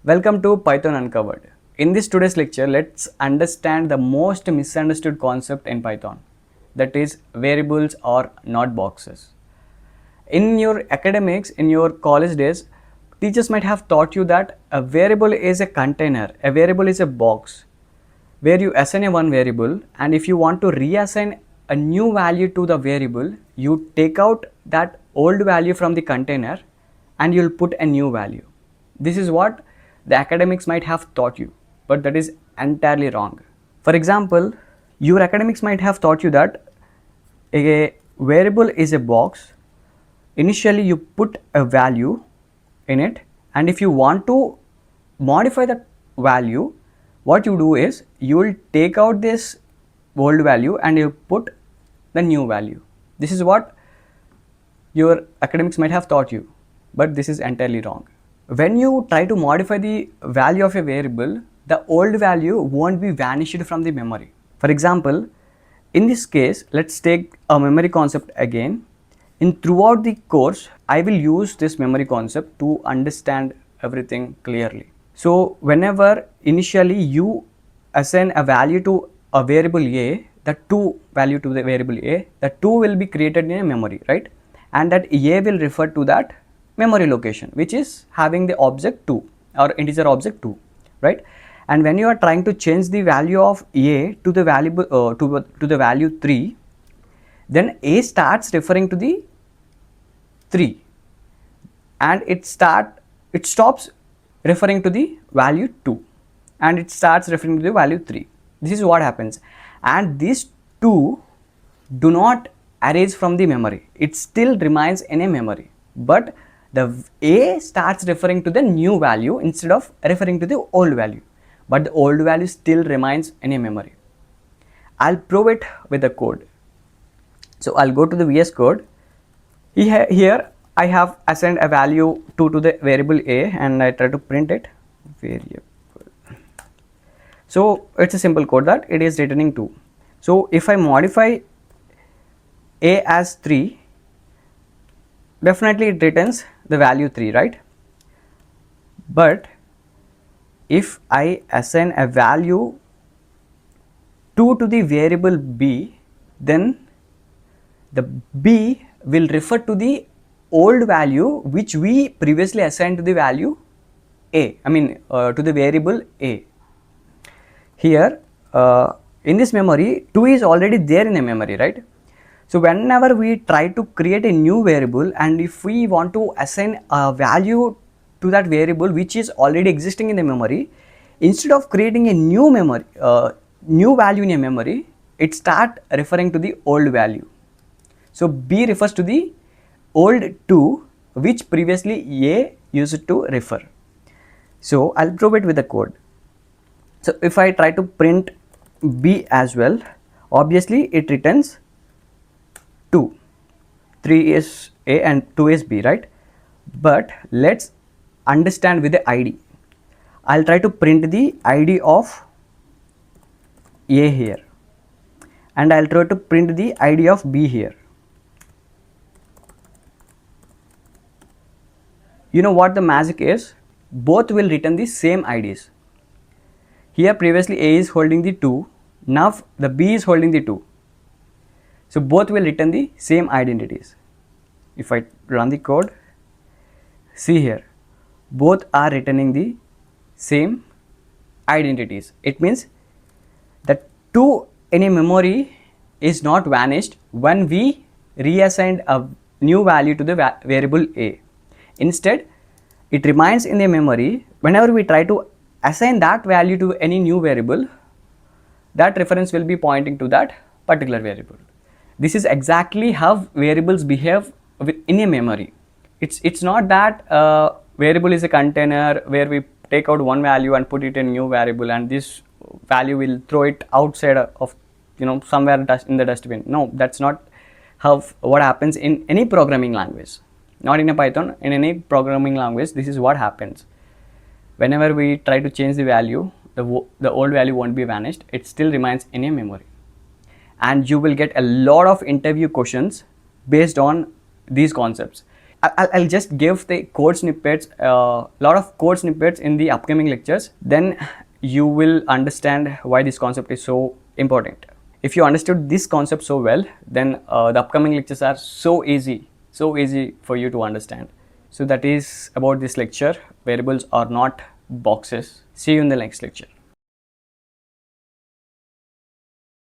Welcome to Python Uncovered. In this today's lecture, let's understand the most misunderstood concept in Python, that is variables or not boxes. In your academics, in your college days, teachers might have taught you that a variable is a container, a variable is a box where you assign a one variable, and if you want to reassign a new value to the variable, you take out that old value from the container and you'll put a new value. This is what the academics might have taught you, but that is entirely wrong. For example, your academics might have taught you that a variable is a box. Initially you put a value in it, and if you want to modify that value, what you do is you will take out this old value and you put the new value. This is what your academics might have taught you, but this is entirely wrong. When you try to modify the value of a variable, the old value won't be vanished from the memory. For example, in this case, let's take a memory concept again. Throughout the course, I will use this memory concept to understand everything clearly. So whenever initially you assign a value to a variable A, the 2 value to the variable A, the 2 will be created in a memory, right? And that A will refer to that memory location, which is having the object 2 or integer object 2, right? And when you are trying to change the value of A to the value to the value 3, then A starts referring to the 3 and it stops referring to the value 2 and it starts referring to the value 3. This is what happens, and these two do not erase from the memory. It still remains in a memory, but the A starts referring to the new value instead of referring to the old value, but the old value still remains in a memory. I'll prove it with the code. So I'll go to the VS Code. Here I have assigned a value 2 to the variable A and I try to print it variable. So it's a simple code that it is returning 2. So if I modify A as 3, definitely it returns the value 3, right? But if I assign a value 2 to the variable B, then the B will refer to the old value which we previously assigned to the value A, to the variable A. Here in this memory, 2 is already there in a memory, right? So whenever we try to create a new variable, and if we want to assign a value to that variable which is already existing in the memory, instead of creating a new value in a memory, it start referring to the old value. So B refers to the old 2 which previously A used to refer. So I'll prove it with the code. So if I try to print B as well, obviously it returns 2. 3 is A and 2 is B, right? But let's understand with the ID. I'll try to print the ID of A here, and I'll try to print the ID of B here. You know what the magic is? Both will return the same IDs. Here previously A is holding the 2, now the B is holding the 2. So both will return the same identities. If I run the code, see here, both are returning the same identities. It means that 2 in a memory is not vanished when we reassigned a new value to the variable A. Instead, it remains in the memory. Whenever we try to assign that value to any new variable, that reference will be pointing to that particular variable. This is exactly how variables behave in a memory. It's not that variable is a container where we take out one value and put it in a new variable, and this value will throw it outside of somewhere in the dustbin. No, that's not what happens in any programming language. Not in a Python, in any programming language, this is what happens. Whenever we try to change the value, the old value won't be vanished. It still remains in a memory. And you will get a lot of interview questions based on these concepts. I'll just give the code snippets, lot of code snippets in the upcoming lectures. Then you will understand why this concept is so important. If you understood this concept so well, then the upcoming lectures are so easy for you to understand. So that is about this lecture. Variables are not boxes. See you in the next lecture.